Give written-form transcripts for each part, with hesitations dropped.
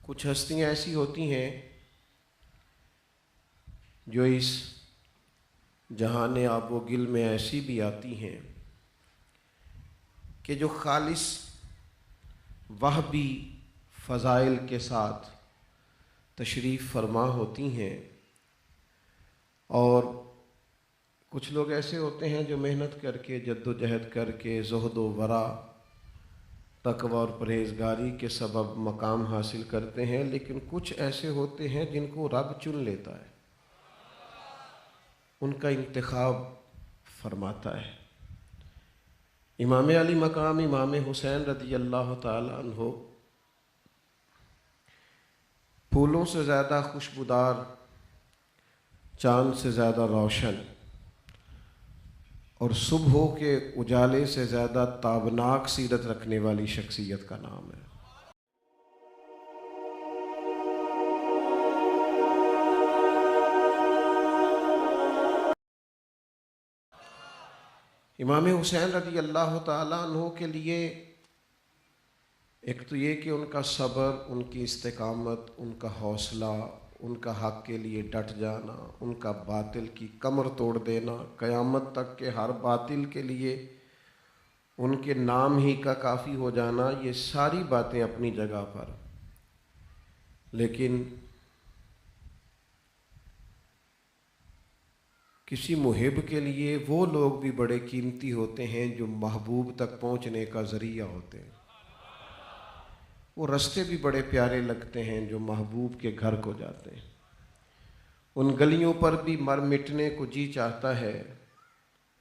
کچھ ہستیاں ایسی ہوتی ہیں جو اس جہان آب و گل میں ایسی بھی آتی ہیں کہ جو خالص وہبی فضائل کے ساتھ تشریف فرما ہوتی ہیں، اور کچھ لوگ ایسے ہوتے ہیں جو محنت کر کے جد و جہد کر کے زہد و ورع تقوی اور پرہیزگاری کے سبب مقام حاصل کرتے ہیں، لیکن کچھ ایسے ہوتے ہیں جن کو رب چن لیتا ہے، ان کا انتخاب فرماتا ہے۔ امام علی مقام امام حسین رضی اللہ تعالی عنہ پھولوں سے زیادہ خوشبودار، چاند سے زیادہ روشن اور صبحوں کے اجالے سے زیادہ تابناک سیرت رکھنے والی شخصیت کا نام ہے۔ امام حسین رضی اللہ تعالیٰ عنہ کے لیے ایک تو یہ کہ ان کا صبر، ان کی استقامت، ان کا حوصلہ، ان کا حق کے لیے ڈٹ جانا، ان کا باطل کی کمر توڑ دینا، قیامت تک کے ہر باطل کے لیے ان کے نام ہی کا کافی ہو جانا، یہ ساری باتیں اپنی جگہ پر، لیکن کسی محب کے لیے وہ لوگ بھی بڑے قیمتی ہوتے ہیں جو محبوب تک پہنچنے کا ذریعہ ہوتے ہیں۔ وہ رستے بھی بڑے پیارے لگتے ہیں جو محبوب کے گھر کو جاتے ہیں۔ ان گلیوں پر بھی مر مٹنے کو جی چاہتا ہے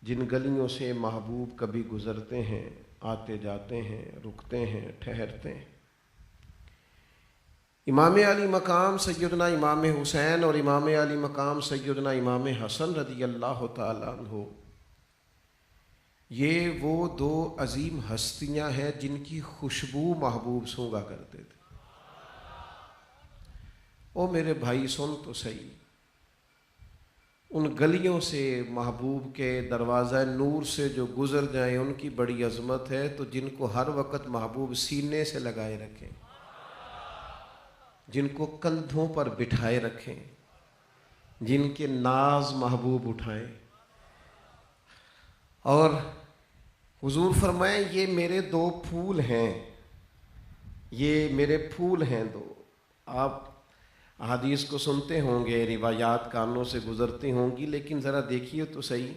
جن گلیوں سے محبوب کبھی گزرتے ہیں، آتے جاتے ہیں، رکتے ہیں، ٹھہرتے ہیں۔ امام علی مقام سیدنا امام حسین اور امام علی مقام سیدنا امام حسن رضی اللہ تعالیٰ عنہ، یہ وہ دو عظیم ہستیاں ہیں جن کی خوشبو محبوب سونگا کرتے تھے۔ او میرے بھائی سن تو صحیح، ان گلیوں سے محبوب کے دروازہ نور سے جو گزر جائیں ان کی بڑی عظمت ہے، تو جن کو ہر وقت محبوب سینے سے لگائے رکھیں، جن کو کندھوں پر بٹھائے رکھیں، جن کے ناز محبوب اٹھائیں، اور حضور فرمائیں یہ میرے دو پھول ہیں، یہ میرے پھول ہیں دو۔ آپ احادیث کو سنتے ہوں گے، روایات کانوں سے گزرتی ہوں گی، لیکن ذرا دیکھیے تو صحیح،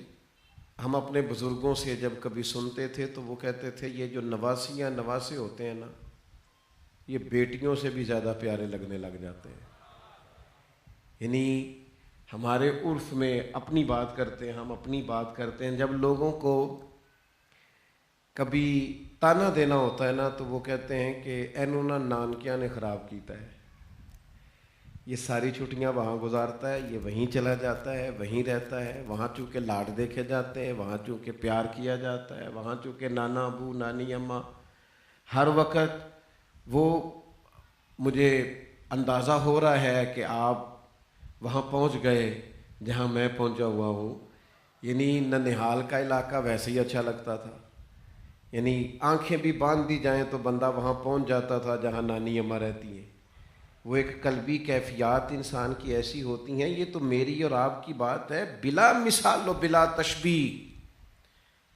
ہم اپنے بزرگوں سے جب کبھی سنتے تھے تو وہ کہتے تھے یہ جو نواسیاں نواسے ہوتے ہیں نا، یہ بیٹیوں سے بھی زیادہ پیارے لگنے لگ جاتے ہیں۔ یعنی ہمارے عرف میں اپنی بات کرتے ہیں، ہم اپنی بات کرتے ہیں، جب لوگوں کو کبھی تانا دینا ہوتا ہے نا تو وہ کہتے ہیں کہ اینو نا نانکیاں نے خراب کیتا ہے، یہ ساری چھٹیاں وہاں گزارتا ہے، یہ وہیں چلا جاتا ہے، وہیں رہتا ہے، وہاں چونکہ لاڈ دیکھے جاتے ہیں، وہاں چونکہ پیار کیا جاتا ہے، وہاں چونکہ نانا ابو نانی اماں ہر وقت، وہ مجھے اندازہ ہو رہا ہے کہ آپ وہاں پہنچ گئے جہاں میں پہنچا ہوا ہوں۔ یعنی ننہال کا علاقہ ویسے ہی اچھا لگتا تھا، یعنی آنکھیں بھی باندھ دی جائیں تو بندہ وہاں پہنچ جاتا تھا جہاں نانی اماں رہتی ہیں۔ وہ ایک قلبی کیفیات انسان کی ایسی ہوتی ہیں، یہ تو میری اور آپ کی بات ہے بلا مثال و بلا تشبیہ۔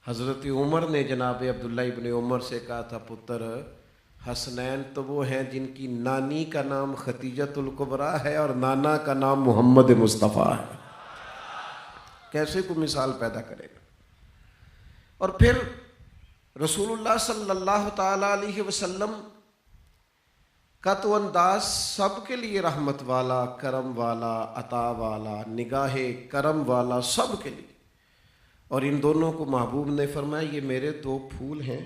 حضرت عمر نے جناب عبداللہ ابن عمر سے کہا تھا، پتر حسنین تو وہ ہیں جن کی نانی کا نام ختیجۃ الکبریٰ ہے اور نانا کا نام محمد مصطفیٰ ہے۔ کیسے کوئی مثال پیدا کرے گا؟ اور پھر رسول اللہ صلی اللہ تعالیٰ علیہ وسلم کا تو انداز سب کے لیے رحمت والا، کرم والا، عطا والا، نگاہ کرم والا، سب کے لیے، اور ان دونوں کو محبوب نے فرمایا یہ میرے دو پھول ہیں،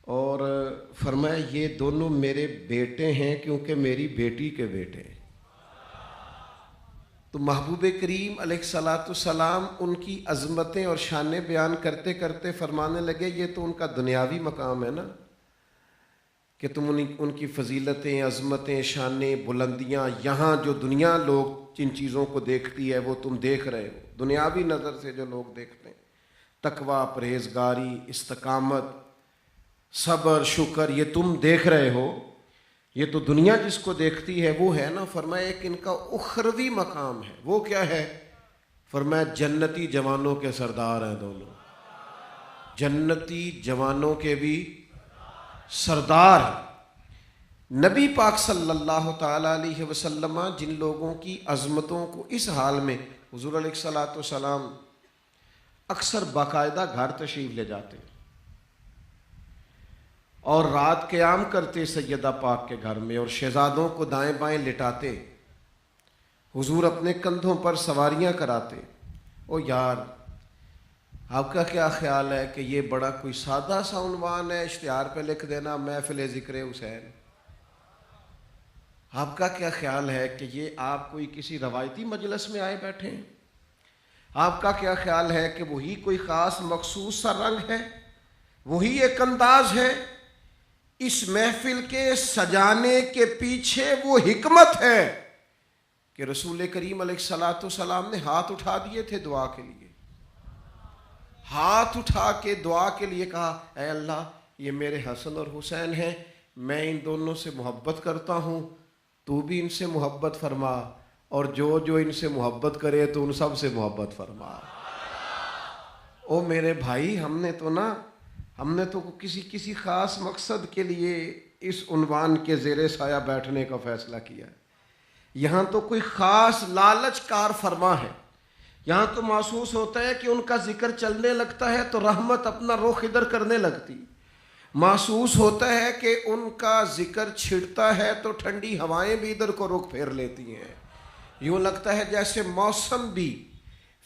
اور فرمایا یہ دونوں میرے بیٹے ہیں کیونکہ میری بیٹی کے بیٹے ہیں۔ تو محبوب کریم علیہ الصلاۃ والسلام ان کی عظمتیں اور شانیں بیان کرتے کرتے فرمانے لگے یہ تو ان کا دنیاوی مقام ہے نا، کہ تم ان کی فضیلتیں، عظمتیں، شانیں، بلندیاں یہاں جو دنیا لوگ جن چیزوں کو دیکھتی ہے وہ تم دیکھ رہے ہو، دنیاوی نظر سے جو لوگ دیکھتے ہیں، تقویٰ، پرہیزگاری، استقامت، صبر، شکر، یہ تم دیکھ رہے ہو، یہ تو دنیا جس کو دیکھتی ہے وہ ہے نا، فرمایا ایک ان کا اخروی مقام ہے، وہ کیا ہے؟ فرمایا جنتی جوانوں کے سردار ہیں دونوں، جنتی جوانوں کے بھی سردار ہیں۔ نبی پاک صلی اللہ تعالی علیہ وسلم جن لوگوں کی عظمتوں کو اس حال میں، حضور علیہ الصلوۃ والسلام اکثر باقاعدہ گھر تشریف لے جاتے اور رات قیام کرتے سیدہ پاک کے گھر میں، اور شہزادوں کو دائیں بائیں لٹاتے، حضور اپنے کندھوں پر سواریاں کراتے۔ او یار، آپ کا کیا خیال ہے کہ یہ بڑا کوئی سادہ سا عنوان ہے، اشتہار پہ لکھ دینا محفل ذکر حسین؟ آپ کا کیا خیال ہے کہ یہ آپ کوئی کسی روایتی مجلس میں آئے بیٹھے ہیں؟ آپ کا کیا خیال ہے کہ وہی کوئی خاص مخصوص سا رنگ ہے، وہی ایک انداز ہے؟ اس محفل کے سجانے کے پیچھے وہ حکمت ہے کہ رسول کریم علیہ الصلوۃ والسلام نے ہاتھ اٹھا دیے تھے دعا کے لیے، ہاتھ اٹھا کے دعا کے لیے کہا، اے اللہ یہ میرے حسن اور حسین ہیں، میں ان دونوں سے محبت کرتا ہوں، تو بھی ان سے محبت فرما، اور جو جو ان سے محبت کرے تو ان سب سے محبت فرما۔ او میرے بھائی، ہم نے تو کسی خاص مقصد کے لیے اس عنوان کے زیر سایہ بیٹھنے کا فیصلہ کیا ہے۔ یہاں تو کوئی خاص لالچ کار فرما ہے، یہاں تو محسوس ہوتا ہے کہ ان کا ذکر چلنے لگتا ہے تو رحمت اپنا رخ ادھر کرنے لگتی، محسوس ہوتا ہے کہ ان کا ذکر چھڑتا ہے تو ٹھنڈی ہوائیں بھی ادھر کو رخ پھیر لیتی ہیں، یوں لگتا ہے جیسے موسم بھی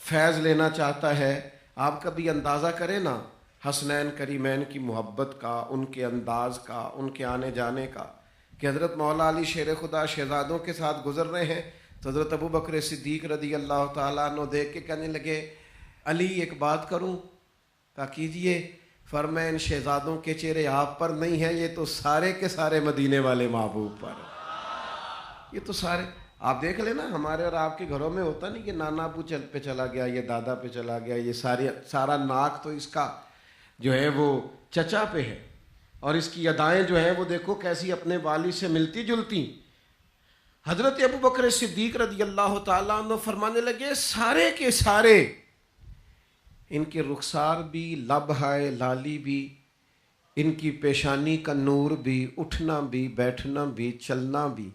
فیض لینا چاہتا ہے۔ آپ کبھی اندازہ کریں نا حسنین کریمین کی محبت کا، ان کے انداز کا، ان کے آنے جانے کا، کہ حضرت مولا علی شیر خدا شہزادوں کے ساتھ گزر رہے ہیں تو حضرت ابو بکر صدیق رضی اللہ تعالیٰ عنہ دیکھ کے کہنے لگے، علی ایک بات کروں؟ کہا کیجئے۔ فرمایا ان شہزادوں کے چہرے آپ پر نہیں ہیں، یہ تو سارے کے سارے مدینے والے محبوب پر، یہ تو سارے۔ آپ دیکھ لیں نا، ہمارے اور آپ کے گھروں میں ہوتا نہیں کہ نانا ابو پہ چلا گیا، یہ دادا پہ چلا گیا، یہ سارا ناک تو اس کا جو ہے وہ چچا پہ ہے، اور اس کی ادائیں جو ہیں وہ دیکھو کیسی اپنے والد سے ملتی جلتی۔ حضرت ابو بکر صدیق رضی اللہ تعالیٰ عنہ فرمانے لگے، سارے کے سارے ان کے رخسار بھی، لب ہائے لالی بھی، ان کی پیشانی کا نور بھی، اٹھنا بھی، بیٹھنا بھی، چلنا بھی،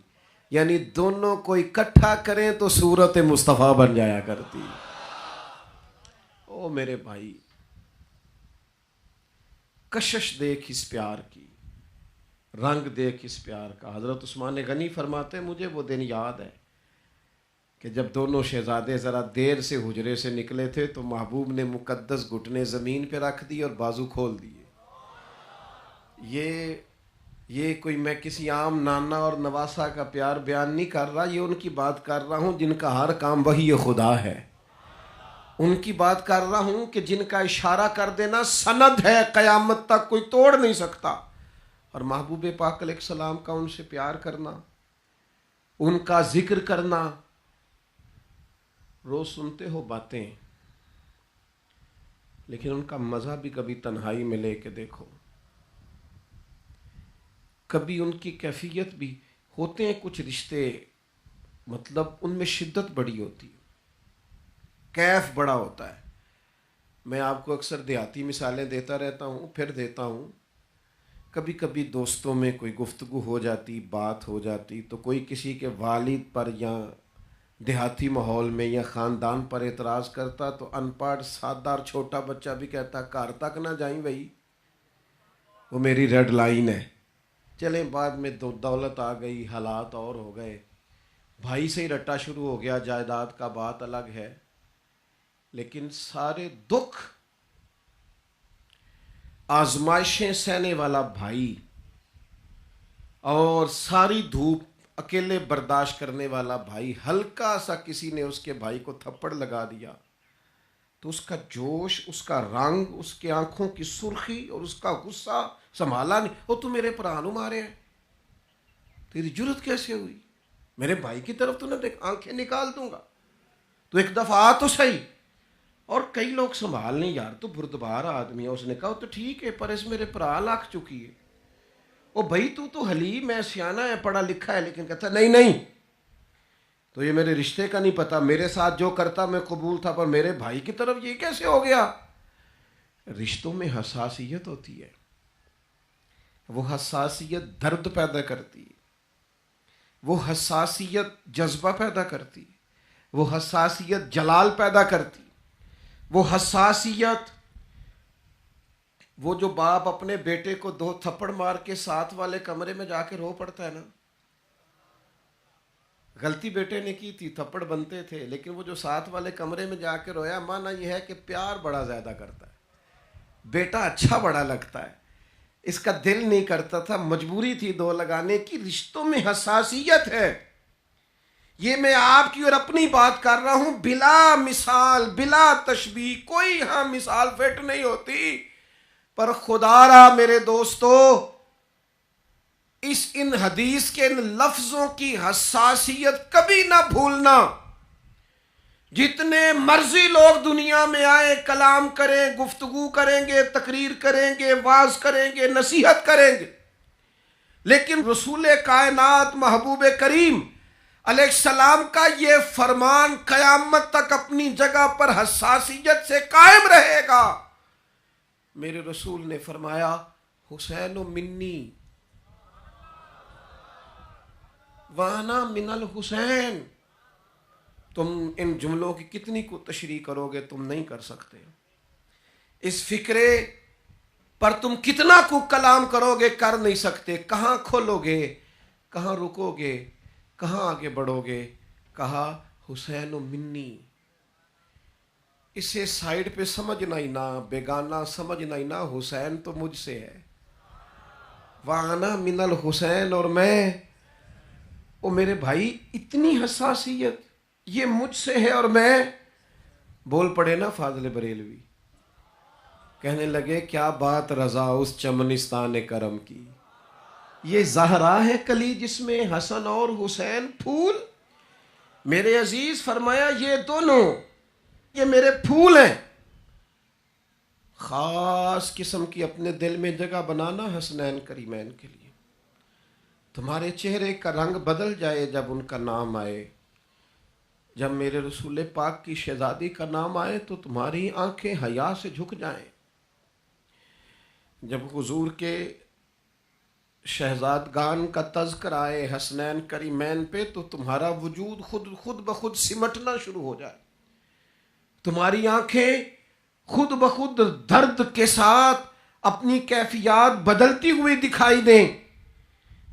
یعنی دونوں کو اکٹھا کریں تو صورت مصطفیٰ بن جایا کرتی۔ او میرے بھائی، کشش دیکھ اس پیار کی، رنگ دیکھ اس پیار کا۔ حضرت عثمان غنی فرماتے ہیں، مجھے وہ دن یاد ہے کہ جب دونوں شہزادے ذرا دیر سے حجرے سے نکلے تھے تو محبوب نے مقدس گھٹنے زمین پہ رکھ دی اور بازو کھول دیے۔ یہ کوئی میں کسی عام نانا اور نواسا کا پیار بیان نہیں کر رہا، یہ ان کی بات کر رہا ہوں جن کا ہر کام وحی خدا ہے، ان کی بات کر رہا ہوں کہ جن کا اشارہ کر دینا سند ہے، قیامت تک کوئی توڑ نہیں سکتا۔ اور محبوب پاک علیہ السلام کا ان سے پیار کرنا، ان کا ذکر کرنا، روز سنتے ہو باتیں، لیکن ان کا مزہ بھی کبھی تنہائی میں لے کے دیکھو، کبھی ان کی کیفیت بھی ہوتے ہیں کچھ رشتے، مطلب ان میں شدت بڑی ہوتی ہے، کیف بڑا ہوتا ہے۔ میں آپ کو اکثر دیہاتی مثالیں دیتا رہتا ہوں، پھر دیتا ہوں۔ کبھی کبھی دوستوں میں کوئی گفتگو ہو جاتی، بات ہو جاتی، تو کوئی کسی کے والد پر یا دیہاتی ماحول میں یا خاندان پر اعتراض کرتا تو ان پڑھ سادہ اور چھوٹا بچہ بھی کہتا، گھر تک نہ جائیں بھائی، وہ میری ریڈ لائن ہے۔ چلیں بعد میں دولت آ گئی، حالات اور ہو گئے، بھائی سے ہی رٹا شروع ہو گیا، جائیداد کا بات الگ ہے، لیکن سارے دکھ آزمائشیں سہنے والا بھائی اور ساری دھوپ اکیلے برداشت کرنے والا بھائی، ہلکا سا کسی نے اس کے بھائی کو تھپڑ لگا دیا تو اس کا جوش، اس کا رنگ، اس کے آنکھوں کی سرخی اور اس کا غصہ سنبھالا نہیں۔ وہ تو میرے پرانو مارے ہیں، تیری جرت کیسے ہوئی؟ میرے بھائی کی طرف تو نہ دیکھ، آنکھیں نکال دوں گا، تو ایک دفعہ آ تو صحیح۔ اور کئی لوگ سنبھال نہیں، یار تو بردبار آدمی ہے، اس نے کہا تو ٹھیک ہے، پر اس میرے پرا لگ چکی ہے، او بھائی تو حلیم ہے، سیانا ہے، پڑھا لکھا ہے، لیکن کہتا نہیں نہیں، تو یہ میرے رشتے کا نہیں پتا، میرے ساتھ جو کرتا میں قبول تھا، پر میرے بھائی کی طرف یہ کیسے ہو گیا؟ رشتوں میں حساسیت ہوتی ہے، وہ حساسیت درد پیدا کرتی ہے، وہ حساسیت جذبہ پیدا کرتی، وہ حساسیت جلال پیدا کرتی، وہ حساسیت، وہ جو باپ اپنے بیٹے کو 2 تھپڑ مار کے ساتھ والے کمرے میں جا کے رو پڑتا ہے نا، غلطی بیٹے نے کی تھی، تھپڑ بنتے تھے، لیکن وہ جو ساتھ والے کمرے میں جا کے رویا، مانا یہ ہے کہ پیار بڑا زیادہ کرتا ہے، بیٹا اچھا بڑا لگتا ہے، اس کا دل نہیں کرتا تھا، مجبوری تھی 2 لگانے کی۔ رشتوں میں حساسیت ہے، یہ میں آپ کی اور اپنی بات کر رہا ہوں، بلا مثال بلا تشبیہ، کوئی ہاں مثال فٹ نہیں ہوتی، پر خدا را میرے دوستو، ان حدیث کے ان لفظوں کی حساسیت کبھی نہ بھولنا۔ جتنے مرضی لوگ دنیا میں آئیں، کلام کریں، گفتگو کریں گے، تقریر کریں گے، واعظ کریں گے، نصیحت کریں گے، لیکن رسول کائنات محبوب کریم علیہ السلام کا یہ فرمان قیامت تک اپنی جگہ پر حساسیت سے قائم رہے گا۔ میرے رسول نے فرمایا، حسین منی وانا من الحسین۔ تم ان جملوں کی کتنی کو تشریح کرو گے، تم نہیں کر سکتے۔ اس فکرے پر تم کتنا کو کلام کرو گے، کر نہیں سکتے۔ کہاں کھولو گے، کہاں رکو گے، کہاں آگے بڑھو گے؟ کہا حسین منی۔ اسے سائیڈ پہ سمجھنا ہی نہ، بیگانہ سمجھنا ہی نہ، حسین تو مجھ سے ہے، وانا من الحسین، اور میں، او میرے بھائی، اتنی حساسیت، یہ مجھ سے ہے اور میں۔ بول پڑے نا فاضل بریلوی، کہنے لگے کیا بات رضا اس چمنستان کرم کی، یہ زہرا ہے کلی جس میں حسن اور حسین پھول۔ میرے عزیز فرمایا یہ دونوں، یہ میرے پھول ہیں۔ خاص قسم کی اپنے دل میں جگہ بنانا حسنین کریمین کے لیے۔ تمہارے چہرے کا رنگ بدل جائے جب ان کا نام آئے، جب میرے رسول پاک کی شہزادی کا نام آئے تو تمہاری آنکھیں حیا سے جھک جائیں، جب حضور کے شہزادگان کا تذکر آئے حسنین کریمین پہ تو تمہارا وجود خود بخود سمٹنا شروع ہو جائے، تمہاری آنکھیں خود بخود درد کے ساتھ اپنی کیفیات بدلتی ہوئی دکھائی دیں۔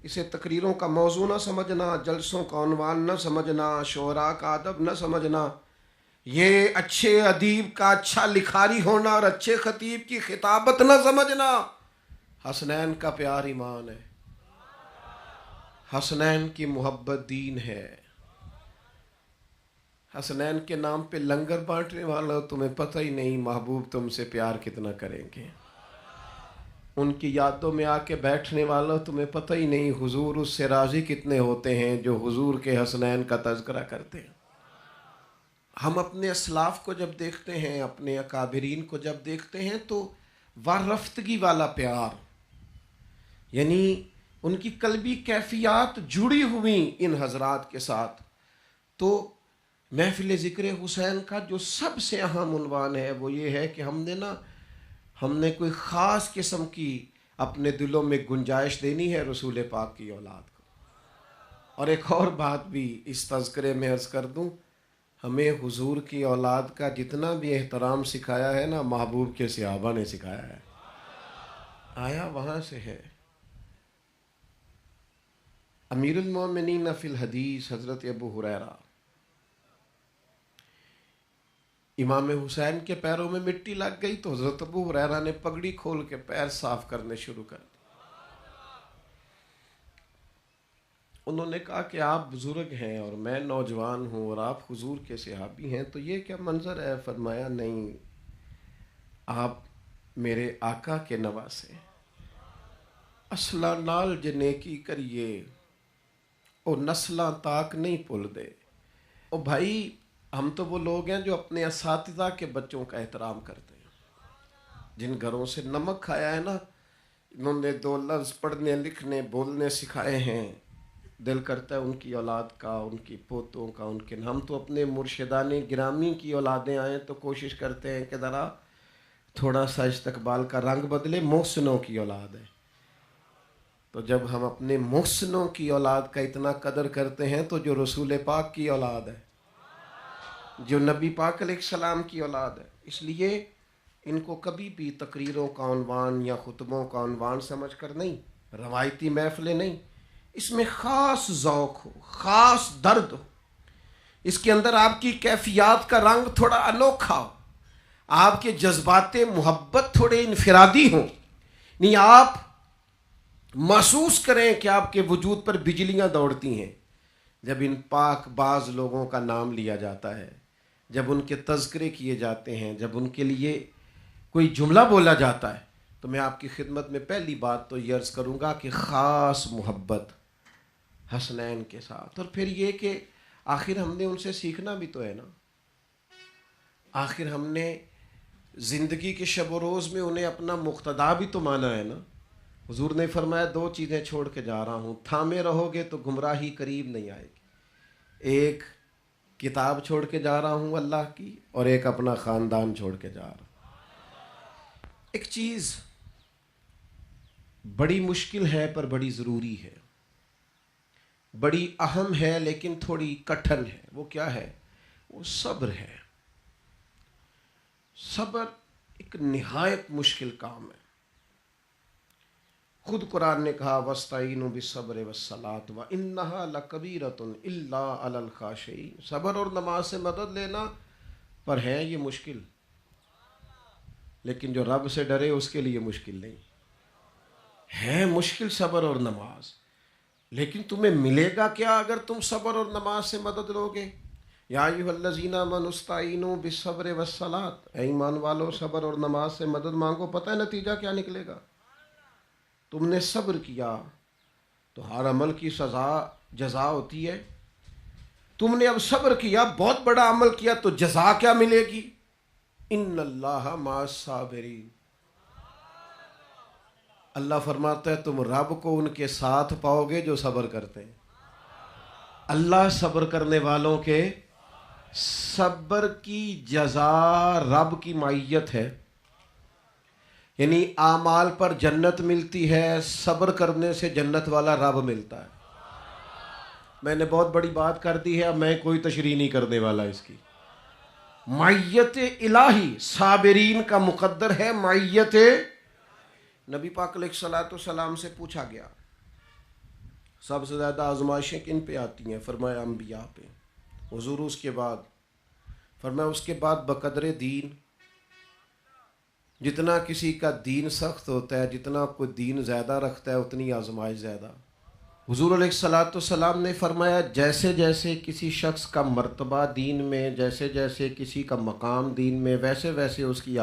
اسے تقریروں کا موضوع نہ سمجھنا، جلسوں کا عنوان نہ سمجھنا، شعراء کا ادب نہ سمجھنا، یہ اچھے ادیب کا اچھا لکھاری ہونا اور اچھے خطیب کی خطابت نہ سمجھنا۔ حسنین کا پیار ایمان ہے، حسنین کی محبت دین ہے۔ حسنین کے نام پہ لنگر بانٹنے والا تمہیں پتہ ہی نہیں محبوب تم سے پیار کتنا کریں گے، ان کی یادوں میں آ کے بیٹھنے والا تمہیں پتہ ہی نہیں حضور اس سے راضی کتنے ہوتے ہیں جو حضور کے حسنین کا تذکرہ کرتے ہیں۔ ہم اپنے اسلاف کو جب دیکھتے ہیں، اپنے اکابرین کو جب دیکھتے ہیں تو وارفتگی والا پیار، یعنی ان کی قلبی کیفیات جڑی ہوئی ان حضرات کے ساتھ، تو محفل ذکر حسین کا جو سب سے اہم عنوان ہے وہ یہ ہے کہ ہم نے کوئی خاص قسم کی اپنے دلوں میں گنجائش دینی ہے رسول پاک کی اولاد کو۔ اور ایک اور بات بھی اس تذکرے میں عرض کر دوں، ہمیں حضور کی اولاد کا جتنا بھی احترام سکھایا ہے نا، محبوب کے صحابہ نے سکھایا ہے، آیا وہاں سے ہے۔ امیر المومنین فی الحدیث حضرت ابو ہریرہ، امام حسین کے پیروں میں مٹی لگ گئی تو حضرت ابو ہریرہ نے پگڑی کھول کے پیر صاف کرنے شروع کر دی۔ انہوں نے کہا کہ آپ بزرگ ہیں اور میں نوجوان ہوں اور آپ حضور کے صحابی ہیں، تو یہ کیا منظر ہے؟ فرمایا نہیں، آپ میرے آقا کے نواسے، اصلہ نال جنیکی کریے او نسلاں تاک نہیں پل دے۔ او بھائی، ہم تو وہ لوگ ہیں جو اپنے اساتذہ کے بچوں کا احترام کرتے ہیں، جن گھروں سے نمک کھایا ہے نا، انہوں نے 2 لفظ پڑھنے لکھنے بولنے سکھائے ہیں، دل کرتا ہے ان کی اولاد کا، ان کی پوتوں کا، ان کے، ہم تو اپنے مرشدان گرامی کی اولادیں آئیں تو کوشش کرتے ہیں کہ ذرا تھوڑا سا استقبال کا رنگ بدلے، محسنوں کی اولاد ہے۔ تو جب ہم اپنے محسنوں کی اولاد کا اتنا قدر کرتے ہیں تو جو رسول پاک کی اولاد ہے، جو نبی پاک علیہ السلام کی اولاد ہے، اس لیے ان کو کبھی بھی تقریروں کا عنوان یا خطبوں کا عنوان سمجھ کر نہیں، روایتی محفلیں نہیں، اس میں خاص ذوق ہو، خاص درد ہو، اس کے اندر آپ کی کیفیات کا رنگ تھوڑا انوکھا ہو، آپ کے جذبات محبت تھوڑے انفرادی ہوں، نہیں آپ محسوس کریں کہ آپ کے وجود پر بجلیاں دوڑتی ہیں جب ان پاک باز لوگوں کا نام لیا جاتا ہے، جب ان کے تذکرے کیے جاتے ہیں، جب ان کے لیے کوئی جملہ بولا جاتا ہے، تو میں آپ کی خدمت میں پہلی بات تو یہ عرض کروں گا کہ خاص محبت حسنین کے ساتھ، اور پھر یہ کہ آخر ہم نے ان سے سیکھنا بھی تو ہے نا، آخر ہم نے زندگی کے شب و روز میں انہیں اپنا مقتدا بھی تو مانا ہے نا۔ حضور نے فرمایا 2 چیزیں چھوڑ کے جا رہا ہوں، تھامے رہو گے تو گمراہی قریب نہیں آئے گی، ایک کتاب چھوڑ کے جا رہا ہوں اللہ کی، اور ایک اپنا خاندان چھوڑ کے جا رہا ہوں۔ ایک چیز بڑی مشکل ہے پر بڑی ضروری ہے، بڑی اہم ہے لیکن تھوڑی کٹھن ہے، وہ کیا ہے؟ وہ صبر ہے۔ صبر ایک نہایت مشکل کام ہے۔ خود قرآن نے کہا وَاسْتَعِینُوا بِالصَّبْرِ وَالصَّلَاةِ وَإِنَّهَا لَكَبِیرَةٌ إِلَّا عَلَى الْخَاشِعِینَ۔ صبر اور نماز سے مدد لینا پر ہے یہ مشکل، لیکن جو رب سے ڈرے اس کے لیے مشکل نہیں ہے، مشکل صبر اور نماز، لیکن تمہیں ملے گا کیا اگر تم صبر اور نماز سے مدد لو گے؟ یا ایھا الذین آمنوا استعینوا بالصبر والصلاۃ، اے ایمان والو صبر اور نماز سے مدد مانگو، پتہ ہے نتیجہ کیا نکلے گا؟ تم نے صبر کیا تو ہر عمل کی سزا جزا ہوتی ہے، تم نے اب صبر کیا، بہت بڑا عمل کیا، تو جزا کیا ملے گی؟ ان اللہ مع الصابرین، اللہ فرماتا ہے تم رب کو ان کے ساتھ پاؤ گے جو صبر کرتے ہیں۔ اللہ صبر کرنے والوں کے، صبر کی جزا رب کی معیت ہے، یعنی اعمال پر جنت ملتی ہے، صبر کرنے سے جنت والا رب ملتا ہے۔ میں نے بہت بڑی بات کر دی ہے، اب میں کوئی تشریح نہیں کرنے والا اس کی۔ معیت الہی صابرین کا مقدر ہے، معیت نبی پاک علیہ الصلوۃ والسلام سے پوچھا گیا سب سے زیادہ آزمائشیں کن پہ آتی ہیں؟ فرمایا انبیاء پہ۔ حضور اس کے بعد فرمایا اس کے بعد بقدر دین، جتنا کسی کا دین سخت ہوتا ہے، جتنا کوئی دین زیادہ رکھتا ہے اتنی آزمائش زیادہ۔ حضور علیہ الصلوۃ والسلام نے فرمایا جیسے جیسے کسی شخص کا مرتبہ دین میں، جیسے جیسے کسی کا مقام دین میں، ویسے ویسے اس کی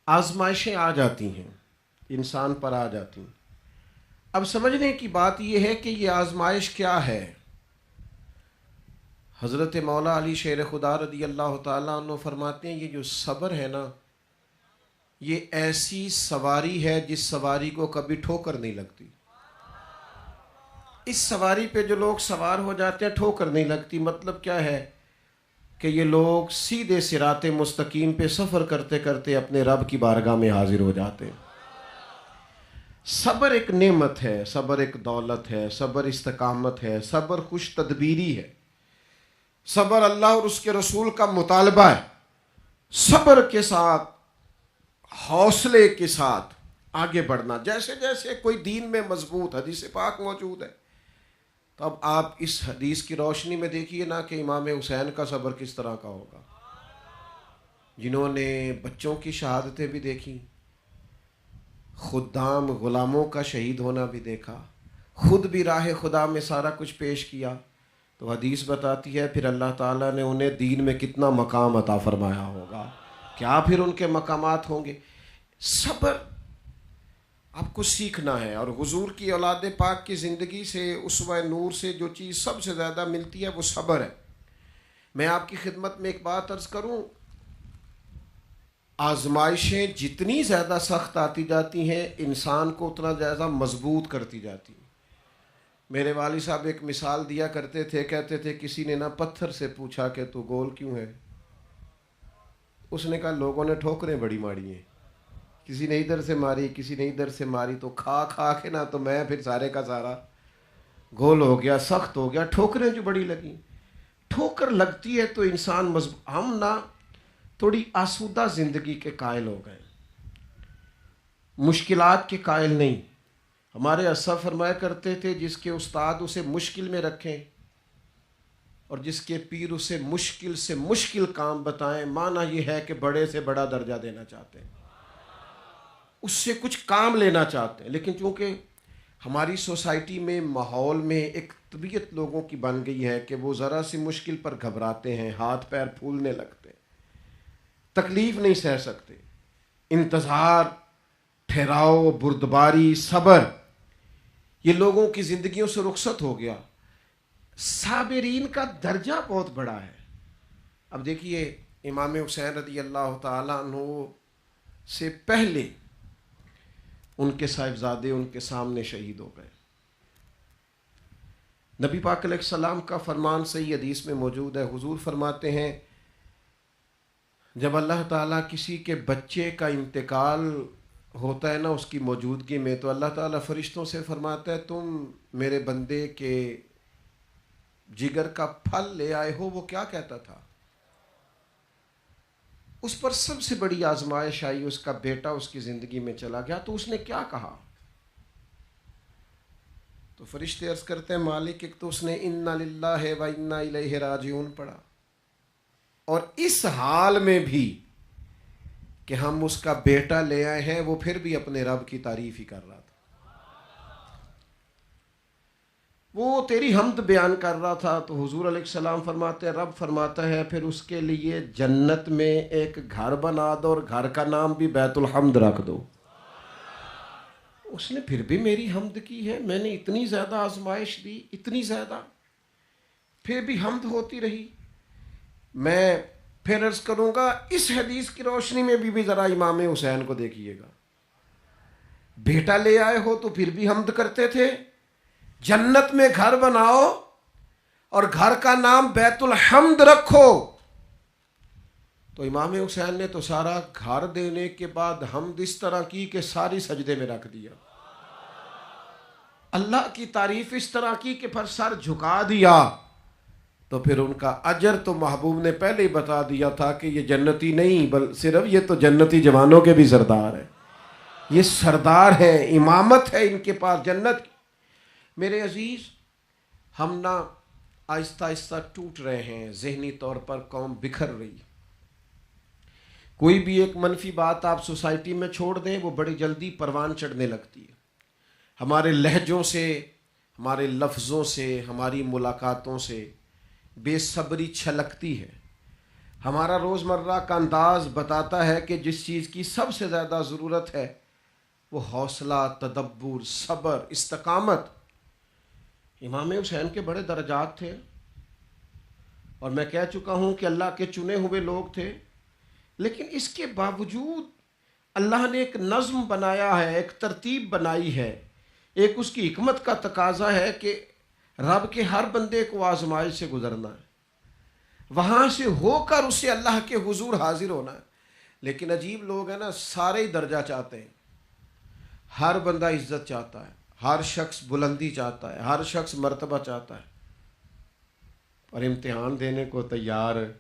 آزمائشیں آ جاتی ہیں، انسان پر آ جاتی ہیں۔ اب سمجھنے کی بات یہ ہے کہ یہ آزمائش کیا ہے؟ حضرت مولا علی شیر خدا رضی اللہ تعالیٰ عنہ فرماتے ہیں یہ جو صبر ہے نا، یہ ایسی سواری ہے جس سواری کو کبھی ٹھوکر نہیں لگتی۔ اس سواری پہ جو لوگ سوار ہو جاتے ہیں ٹھوکر نہیں لگتی، مطلب کیا ہے کہ یہ لوگ سیدھے صراط مستقیم پہ سفر کرتے کرتے اپنے رب کی بارگاہ میں حاضر ہو جاتے ہیں۔ صبر ایک نعمت ہے، صبر ایک دولت ہے، صبر استقامت ہے، صبر خوش تدبیری ہے، صبر اللہ اور اس کے رسول کا مطالبہ ہے۔ صبر کے ساتھ، حوصلے کے ساتھ آگے بڑھنا، جیسے جیسے کوئی دین میں مضبوط، حدیث پاک موجود ہے، تو اب آپ اس حدیث کی روشنی میں دیکھیے نا کہ امام حسین کا صبر کس طرح کا ہوگا، جنہوں نے بچوں کی شہادتیں بھی دیکھی، خدام غلاموں کا شہید ہونا بھی دیکھا، خود بھی راہ خدا میں سارا کچھ پیش کیا، تو حدیث بتاتی ہے پھر اللہ تعالیٰ نے انہیں دین میں کتنا مقام عطا فرمایا ہوگا، کیا پھر ان کے مقامات ہوں گے۔ صبر آپ کو سیکھنا ہے، اور حضور کی اولاد پاک کی زندگی سے، اسوہ نور سے جو چیز سب سے زیادہ ملتی ہے وہ صبر ہے۔ میں آپ کی خدمت میں ایک بات عرض کروں، آزمائشیں جتنی زیادہ سخت آتی جاتی ہیں انسان کو اتنا زیادہ مضبوط کرتی جاتی ہیں۔ میرے والد صاحب ایک مثال دیا کرتے تھے، کہتے تھے کسی نے نہ پتھر سے پوچھا کہ تو گول کیوں ہے؟ اس نے کہا لوگوں نے ٹھوکریں بڑی ماری ہیں، کسی نے ادھر سے ماری کسی نے ادھر سے ماری، تو کھا کھا کے نا تو میں پھر سارے کا سارا گول ہو گیا، سخت ہو گیا، ٹھوکریں جو بڑی لگیں۔ ٹھوکر لگتی ہے تو انسان ہم نا تھوڑی آسودہ زندگی کے قائل ہو گئے، مشکلات کے قائل نہیں۔ ہمارے اسلاف فرمایا کرتے تھے جس کے استاد اسے مشکل میں رکھیں اور جس کے پیر اسے مشکل سے مشکل کام بتائیں، معنی یہ ہے کہ بڑے سے بڑا درجہ دینا چاہتے ہیں، اس سے کچھ کام لینا چاہتے ہیں۔ لیکن چونکہ ہماری سوسائٹی میں ماحول میں ایک طبیعت لوگوں کی بن گئی ہے کہ وہ ذرا سی مشکل پر گھبراتے ہیں، ہاتھ پیر پھولنے لگتے ہیں، تکلیف نہیں سہ سکتے، انتظار، ٹھہراؤ، بردباری، صبر، یہ لوگوں کی زندگیوں سے رخصت ہو گیا۔ صابرین کا درجہ بہت بڑا ہے۔ اب دیکھیے امام حسین رضی اللہ تعالیٰ عنہ سے پہلے ان کے صاحبزادے ان کے سامنے شہید ہو گئے۔ نبی پاک علیہ السلام کا فرمان صحیح حدیث میں موجود ہے، حضور فرماتے ہیں جب اللہ تعالیٰ کسی کے بچے کا انتقال ہوتا ہے نا اس کی موجودگی میں، تو اللہ تعالیٰ فرشتوں سے فرماتا ہے تم میرے بندے کے جگر کا پھل لے آئے ہو۔ وہ کیا کہتا تھا؟ اس پر سب سے بڑی آزمائش آئی، اس کا بیٹا اس کی زندگی میں چلا گیا، تو اس نے کیا کہا؟ تو فرشتے عرض کرتے ہیں مالک، ایک تو اس نے انا للہ و انا الیہ راجعون پڑھا، اور اس حال میں بھی کہ ہم اس کا بیٹا لے آئے ہیں وہ پھر بھی اپنے رب کی تعریف ہی کر رہا تھا، وہ تیری حمد بیان کر رہا تھا۔ تو حضور علیہ السلام فرماتے ہیں، رب فرماتا ہے پھر اس کے لیے جنت میں ایک گھر بنا دو اور گھر کا نام بھی بیت الحمد رکھ دو۔ اس نے پھر بھی میری حمد کی ہے، میں نے اتنی زیادہ آزمائش دی، اتنی زیادہ، پھر بھی حمد ہوتی رہی۔ میں پھر عرض کروں گا اس حدیث کی روشنی میں بھی ذرا امام حسین کو دیکھیے گا، بیٹا لے آئے ہو تو پھر بھی حمد کرتے تھے، جنت میں گھر بناؤ اور گھر کا نام بیت الحمد رکھو۔ تو امام حسین نے تو سارا گھر دینے کے بعد حمد اس طرح کی کہ ساری سجدے میں رکھ دیا، اللہ کی تعریف اس طرح کی کہ پھر سر جھکا دیا۔ تو پھر ان کا اجر تو محبوب نے پہلے ہی بتا دیا تھا کہ یہ جنتی نہیں صرف یہ تو جنتی جوانوں کے بھی سردار ہیں، یہ سردار ہیں، امامت ہے ان کے پاس جنت کی۔ میرے عزیز، ہم نہ آہستہ آہستہ ٹوٹ رہے ہیں، ذہنی طور پر قوم بکھر رہی ہے۔ کوئی بھی ایک منفی بات آپ سوسائٹی میں چھوڑ دیں وہ بڑی جلدی پروان چڑھنے لگتی ہے۔ ہمارے لہجوں سے، ہمارے لفظوں سے، ہماری ملاقاتوں سے بے صبری چھلکتی ہے۔ ہمارا روزمرہ کا انداز بتاتا ہے کہ جس چیز کی سب سے زیادہ ضرورت ہے وہ حوصلہ، تدبر، صبر، استقامت۔ امام حسین کے بڑے درجات تھے، اور میں کہہ چکا ہوں کہ اللہ کے چنے ہوئے لوگ تھے، لیکن اس کے باوجود اللہ نے ایک نظم بنایا ہے، ایک ترتیب بنائی ہے، ایک اس کی حکمت کا تقاضا ہے کہ رب کے ہر بندے کو آزمائش سے گزرنا ہے، وہاں سے ہو کر اسے اللہ کے حضور حاضر ہونا ہے۔ لیکن عجیب لوگ ہیں نا، سارے ہی درجہ چاہتے ہیں، ہر بندہ عزت چاہتا ہے، ہر شخص بلندی چاہتا ہے، ہر شخص مرتبہ چاہتا ہے، اور امتحان دینے کو تیار ہے۔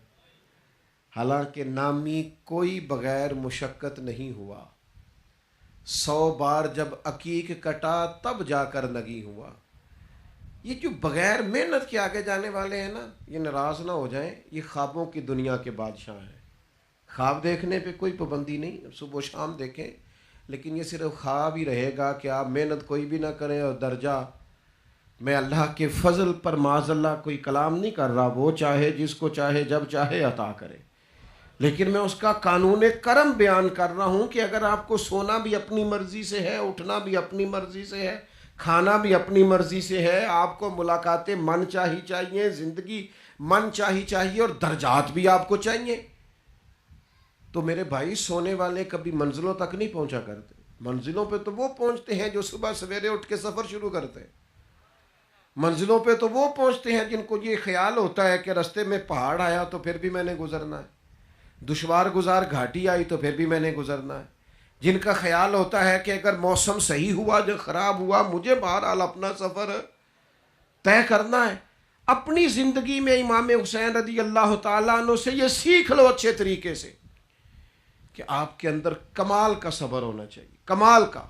حالانکہ نامی کوئی بغیر مشقت نہیں ہوا، 100 بار جب عقیق کٹا تب جا کر نگی ہوا۔ یہ جو بغیر محنت کے آگے جانے والے ہیں نا، یہ ناراض نہ ہو جائیں، یہ خوابوں کی دنیا کے بادشاہ ہیں۔ خواب دیکھنے پہ کوئی پابندی نہیں، صبح و شام دیکھیں، لیکن یہ صرف خواب ہی رہے گا کہ آپ محنت کوئی بھی نہ کریں، اور درجہ میں اللہ کے فضل پر معاذ اللہ کوئی کلام نہیں کر رہا، وہ چاہے جس کو چاہے جب چاہے عطا کرے، لیکن میں اس کا قانون کرم بیان کر رہا ہوں کہ اگر آپ کو سونا بھی اپنی مرضی سے ہے، اٹھنا بھی اپنی مرضی سے ہے، کھانا بھی اپنی مرضی سے ہے، آپ کو ملاقاتیں من چاہیے، زندگی من چاہیے، اور درجات بھی آپ کو چاہیے۔ تو میرے بھائی سونے والے کبھی منزلوں تک نہیں پہنچا کرتے. منزلوں پہ تو وہ پہنچتے ہیں جو صبح سویرے اٹھ کے سفر شروع کرتے ہیں. منزلوں پہ تو وہ پہنچتے ہیں جن کو یہ خیال ہوتا ہے کہ رستے میں پہاڑ آیا تو پھر بھی میں نے گزرنا ہے, دشوار گزار گھاٹی آئی تو پھر بھی میں نے گزرنا ہے, جن کا خیال ہوتا ہے کہ اگر موسم صحیح ہوا جو خراب ہوا مجھے بہرحال اپنا سفر طے کرنا ہے. اپنی زندگی میں امام حسین رضی اللہ تعالیٰ عنہ سے یہ سیکھ لو اچھے طریقے سے کہ آپ کے اندر کمال کا صبر ہونا چاہیے, کمال کا.